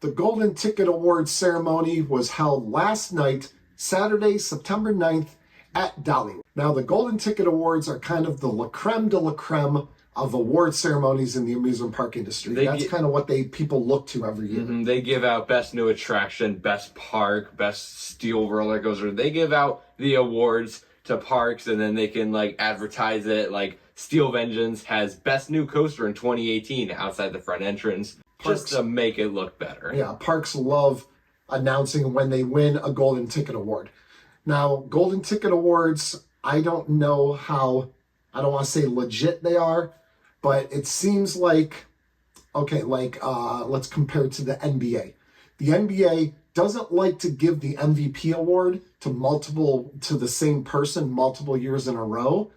The Golden Ticket Awards ceremony was held last night, Saturday, September 9th, at Dollywood. Now, the Golden Ticket Awards are kind of the la creme de la creme of award ceremonies in the amusement park industry. That's kind of what people look to every year. They give out best new attraction, best park, best steel roller coaster. They give out the awards to parks, and then they can like advertise it. Like Steel Vengeance has best new coaster in 2018 outside the front entrance. Parks, just to make it look better. Yeah, parks love announcing when they win a Golden Ticket Award. Now, Golden Ticket Awards, I don't know how, I don't want to say legit they are, but it seems like, okay, let's compare it to the NBA. The NBA doesn't like to give the MVP award to the same person multiple years in a row.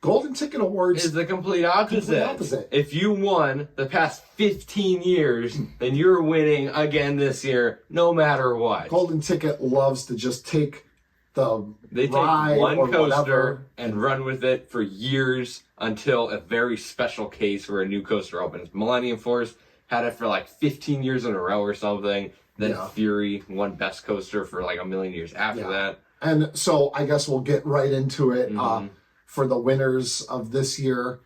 Golden Ticket Awards is the complete opposite. If you won the past 15 years, then you're winning again this year, no matter what. Golden Ticket loves to just take They take one coaster and run with it for years until a very special case where a new coaster opens. Millennium Force had it for like 15 years in a row or something. Then Fury won Best Coaster for like a million years after that. And so I guess we'll get right into it. For the winners of this year,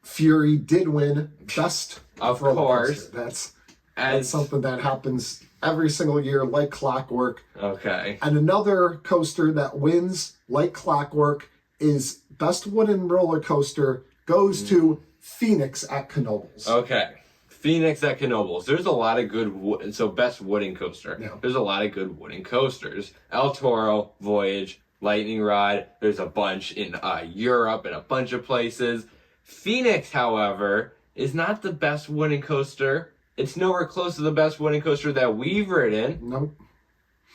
Fury did win Best of course. That's something that happens every single year like clockwork. Okay. And another coaster that wins like clockwork is Best Wooden Roller Coaster goes to Phoenix at Knoebels. Okay. Phoenix at Knoebels. There's a lot of good Best Wooden Coaster. Yeah. There's a lot of good wooden coasters. El Toro, Voyage, Lightning Rod. There's a bunch in Europe and a bunch of places. Phoenix, however, is not the best wooden coaster. It's nowhere close to the best wooden coaster that we've ridden. Nope.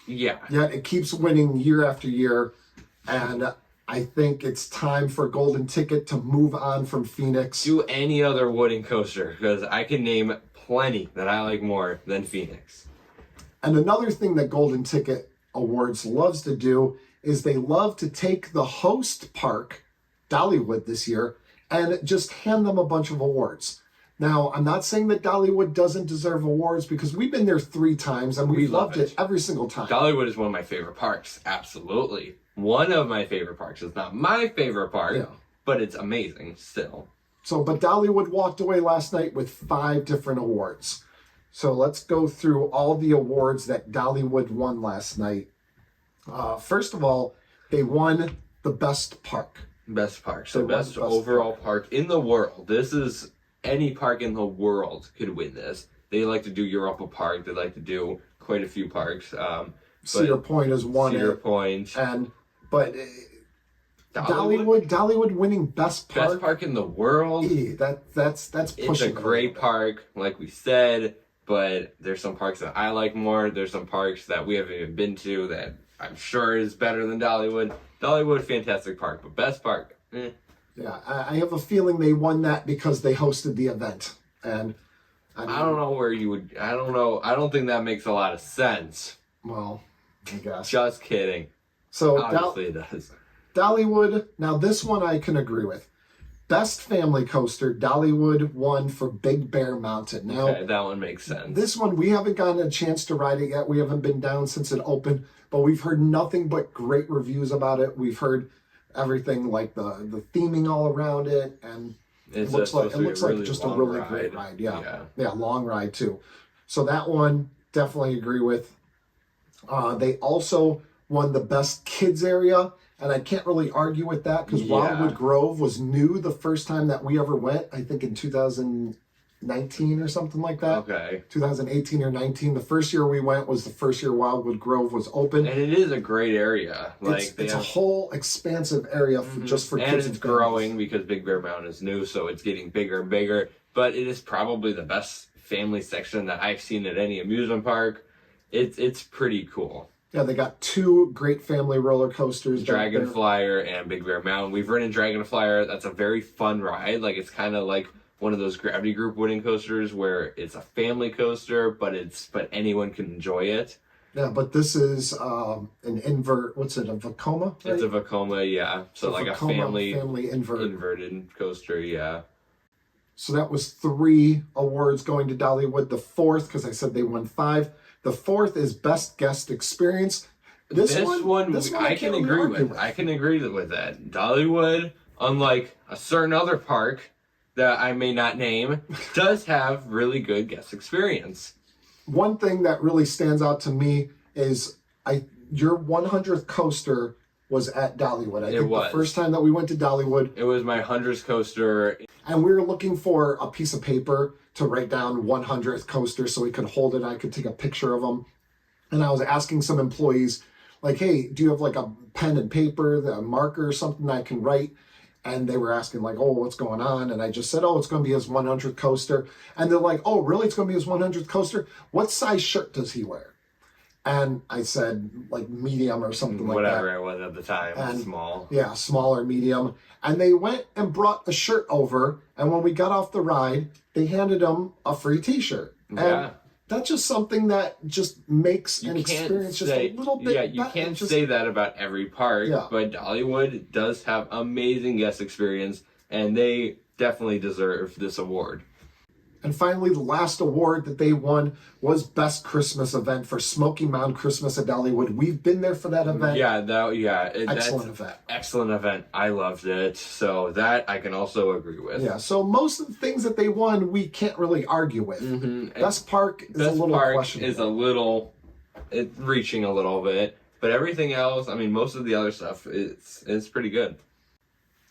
Yeah. Yet it keeps winning year after year. And I think it's time for Golden Ticket to move on from Phoenix. Do any other wooden coaster, because I can name plenty that I like more than Phoenix. And another thing that Golden Ticket Awards loves to do is they love to take the host park, Dollywood this year, and just hand them a bunch of awards. Now, I'm not saying that Dollywood doesn't deserve awards because we've been there 3 times and we loved it every single time. Dollywood is one of my favorite parks. Absolutely. One of my favorite parks. It's not my favorite park, but it's amazing still. But Dollywood walked away last night with 5 different awards. So let's go through all the awards that Dollywood won last night. First of all, they won the best park. Best park. So best overall park in the world. This is any park in the world could win this. They like to do Europa Park. They like to do quite a few parks. Cedar Point is one. Cedar Point. But Dollywood winning best park. Best park in the world. That's pushing. It's a great park, like we said. But there's some parks that I like more. There's some parks that we haven't even been to that I'm sure is better than Dollywood. Dollywood, fantastic park, but best park, Yeah, I have a feeling they won that because they hosted the event. And I don't know where you would, I don't know. I don't think that makes a lot of sense. Well, I guess. Just kidding. So obviously it does. Dollywood, now this one I can agree with. Best family coaster, Dollywood won for Big Bear Mountain. Now, okay, that one makes sense. This one, we haven't gotten a chance to ride it yet. We haven't been down since it opened, but we've heard nothing but great reviews about it. We've heard everything like the theming all around it, and it looks like just a really great ride. Yeah, long ride too. So that one, definitely agree with. They also won the best kids area. And I can't really argue with that because Wildwood Grove was new the first time that we ever went, I think in 2019 or something like that. Okay. 2018 or 19. The first year we went was the first year Wildwood Grove was open. And it is a great area. It's a whole expansive area just for kids. And it's growing because Big Bear Mountain is new, so it's getting bigger and bigger. But it is probably the best family section that I've seen at any amusement park. It's pretty cool. Yeah, they got 2 great family roller coasters. Dragon Flyer and Big Bear Mountain. We've ridden Dragon Flyer. That's a very fun ride. Like, it's kind of like one of those Gravity Group wooden coasters where it's a family coaster, but anyone can enjoy it. Yeah, but this is an invert. What's it? A Vekoma? Right? It's a Vekoma, yeah. So like a family inverted coaster, yeah. So that was 3 awards going to Dollywood. The fourth, because I said they won 5. The fourth is Best Guest Experience. This one I can agree with. I can agree with that. Dollywood, unlike a certain other park that I may not name, does have really good guest experience. One thing that really stands out to me is your 100th coaster was at Dollywood. I think the first time that we went to Dollywood. It was my 100th coaster. And we were looking for a piece of paper to write down 100th coaster so we could hold it. I could take a picture of them. And I was asking some employees, like, hey, do you have like a pen and paper, a marker or something I can write? And they were asking like, oh, what's going on? And I just said, oh, it's going to be his 100th coaster. And they're like, oh, really? It's going to be his 100th coaster? What size shirt does he wear? And I said like medium or something like that. Whatever it was at the time, and, small. Yeah, small or medium. And they went and brought a shirt over. And when we got off the ride, they handed him a free t-shirt. Yeah. And that's just something that just makes an experience just a little bit better. Yeah, you can't say that about every park, but Dollywood does have amazing guest experience, and they definitely deserve this award. And finally, the last award that they won was Best Christmas Event for Smoky Mountain Christmas at Dollywood. We've been there for that event. Excellent event. Excellent event. I loved it. So that I can also agree with. Yeah. So most of the things that they won, we can't really argue with. Mm-hmm. Best Park is a little questionable. It's reaching a little bit, but everything else, I mean, most of the other stuff is pretty good.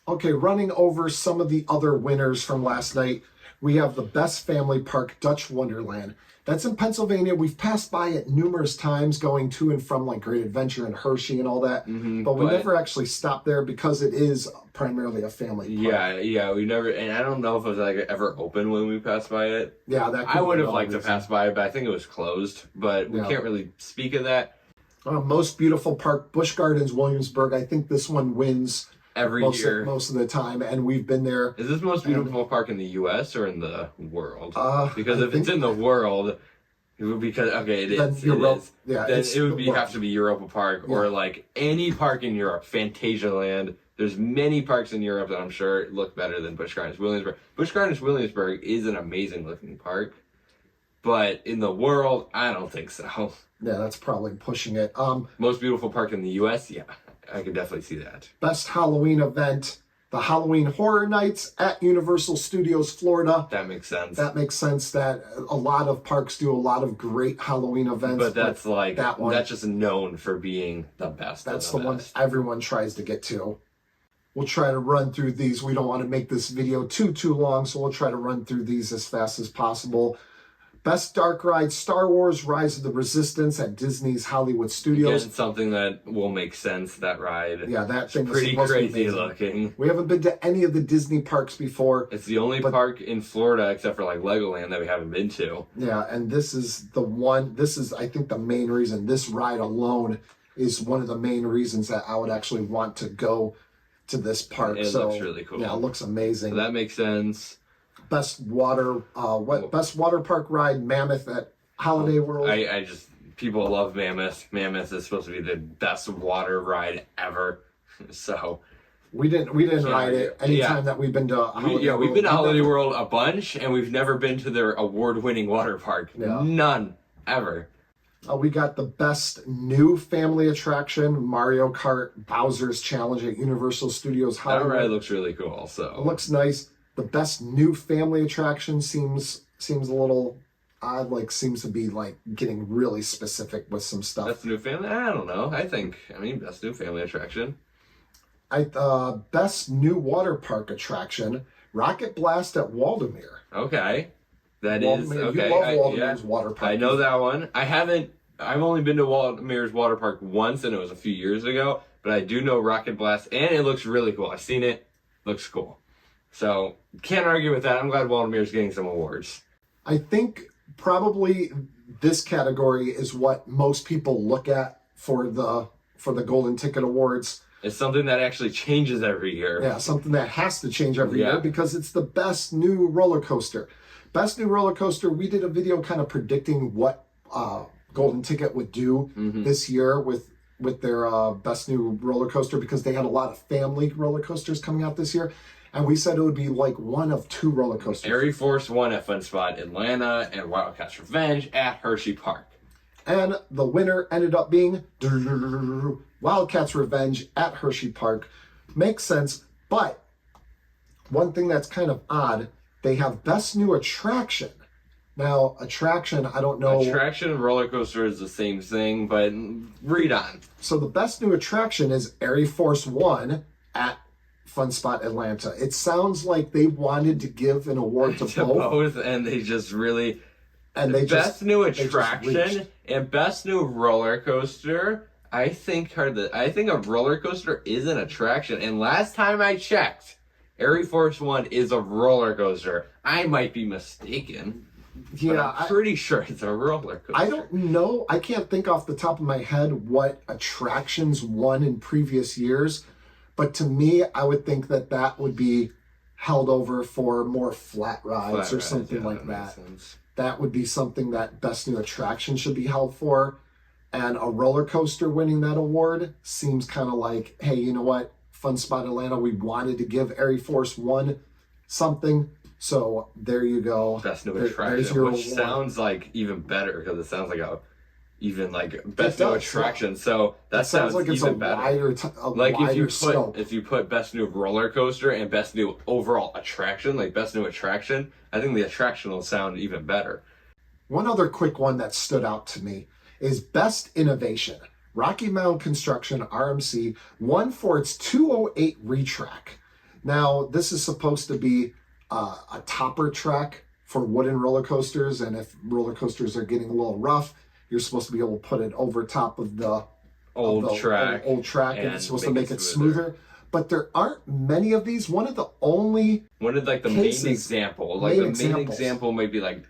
Okay, running over some of the other winners from last night. We have the Best Family Park, Dutch Wonderland. That's in Pennsylvania. We've passed by it numerous times going to and from like Great Adventure and Hershey and all that. But we never actually stopped there because it is primarily a family park. Yeah, we never, and I don't know if it was like ever open when we passed by it. Yeah, that could I would have liked to pass by it, but I think it was closed. But we can't really speak of that. Most beautiful park, Busch Gardens, Williamsburg. I think this one wins every year, most of the time, and we've been there. Is this most beautiful park in the U.S. or in the world? Because if it's in the world, it would be it is. Yeah, then it would have to be Europa Park or like any park in Europe. Phantasialand. There's many parks in Europe that I'm sure look better than Busch Gardens Williamsburg. Busch Gardens Williamsburg is an amazing looking park, but in the world, I don't think so. Yeah, that's probably pushing it. Most beautiful park in the U.S. Yeah. I can definitely see that. Best Halloween event, the Halloween Horror Nights at Universal Studios Florida. That makes sense. That makes sense that a lot of parks do a lot of great Halloween events. But that's like, that's just known for being the best. That's the one everyone tries to get to. We'll try to run through these. We don't want to make this video too long, so we'll try to run through these as fast as possible. Best Dark Ride, Star Wars Rise of the Resistance at Disney's Hollywood Studios. Again, something that will make sense, that ride. Yeah, that thing is pretty crazy looking. We haven't been to any of the Disney parks before. It's the only park in Florida, except for like Legoland, that we haven't been to. Yeah, and this is the one, I think, the main reason. This ride alone is one of the main reasons that I would actually want to go to this park. It looks really cool. Yeah, it looks amazing. So that makes sense. Best water park ride, Mammoth at Holiday World. People love Mammoth. Mammoth is supposed to be the best water ride ever. So we didn't ride it anytime that we've been to Holiday World. We've been to Holiday World a bunch, and we've never been to their award-winning water park. Yeah. None ever. We got the best new family attraction, Mario Kart Bowser's Challenge at Universal Studios Hollywood. That ride looks really cool. So it looks nice. The best new family attraction seems a little odd, like seems to be like getting really specific with some stuff. Best new family? I don't know. Best new family attraction. Best new water park attraction, Rocket Blast at Waldameer. Okay. That Waldameer, is okay. You love Waldameer's water park. I know that one. I've only been to Waldameer's water park once, and it was a few years ago, but I do know Rocket Blast, and it looks really cool. I've seen it. Looks cool. So, can't argue with that. I'm glad Waldameer's getting some awards. I think probably this category is what most people look at for the Golden Ticket Awards. It's something that actually changes every year. Yeah, something that has to change every year because it's the best new roller coaster. Best new roller coaster, we did a video kind of predicting what Golden Ticket would do this year with their best new roller coaster because they had a lot of family roller coasters coming out this year. And we said it would be like one of two roller coasters. Air Force One at Fun Spot Atlanta and Wildcats Revenge at Hershey Park. And the winner ended up being Wildcats Revenge at Hershey Park. Makes sense, but one thing that's kind of odd, they have Best New Attraction. Now, attraction, I don't know. Attraction and roller coaster is the same thing, but read on. So the Best New Attraction is Air Force One at Fun Spot Atlanta. It sounds like they wanted to give an award to both. And they just really... And they just... Best New Attraction and Best New Roller Coaster, I think a roller coaster is an attraction. And last time I checked, Air Force One is a roller coaster. I might be mistaken. Yeah, but I'm pretty sure it's a roller coaster. I don't know. I can't think off the top of my head what attractions won in previous years. But to me, I would think that would be held over for more flat rides or something like that. That would be something that Best New Attraction should be held for. And a roller coaster winning that award seems kind of like, hey, you know what? Fun Spot Atlanta, we wanted to give Air Force One something. So there you go. Best New Attraction, which sounds like even better because it sounds like Best New Attraction. So that sounds like it's even better. If you put Best New Roller Coaster and Best New Overall Attraction, like Best New Attraction, I think the attraction will sound even better. One other quick one that stood out to me is Best Innovation. Rocky Mountain Construction, RMC, won for its 208 retrack. Now, this is supposed to be a topper track for wooden roller coasters, and if roller coasters are getting a little rough, you're supposed to be able to put it over top of the old track, and it's supposed to make it smoother. But there aren't many of these. One of the main example might be like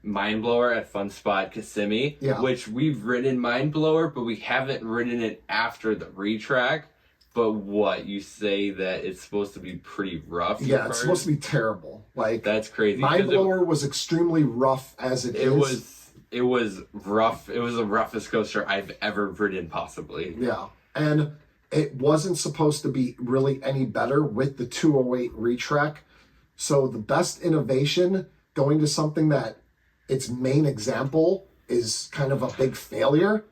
Mind Blower at Fun Spot Kissimmee, which we've ridden Mind Blower, but we haven't ridden it after the retrack. But what, you say that it's supposed to be pretty rough? Yeah, it's supposed to be terrible. Like, that's crazy. Mind Blower was extremely rough as it is. It was rough. It was the roughest coaster I've ever ridden, possibly. Yeah, and it wasn't supposed to be really any better with the 208 retrack. So the Best Innovation going to something that its main example is kind of a big failure.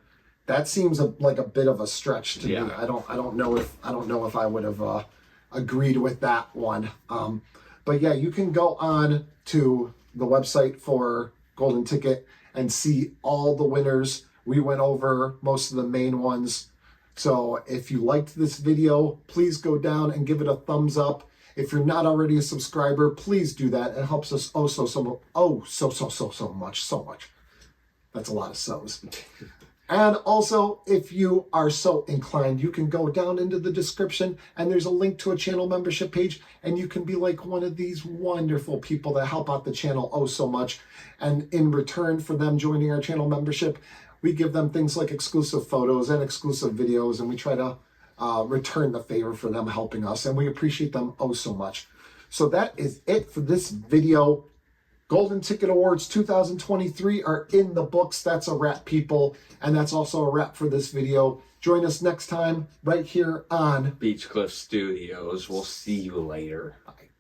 That seems like a bit of a stretch to me. I don't know if I would have agreed with that one. But yeah, you can go on to the website for Golden Ticket and see all the winners. We went over most of the main ones. So if you liked this video, please go down and give it a thumbs up. If you're not already a subscriber, please do that. It helps us so much. That's a lot of so's. And also, if you are so inclined, you can go down into the description and there's a link to a channel membership page, and you can be like one of these wonderful people that help out the channel so much. And in return for them joining our channel membership, we give them things like exclusive photos and exclusive videos, and we try to return the favor for them helping us, and we appreciate them so much. So that is it for this video. Golden Ticket Awards 2023 are in the books. That's a wrap, people. And that's also a wrap for this video. Join us next time right here on Beach Cliff Studios. We'll see you later. Bye.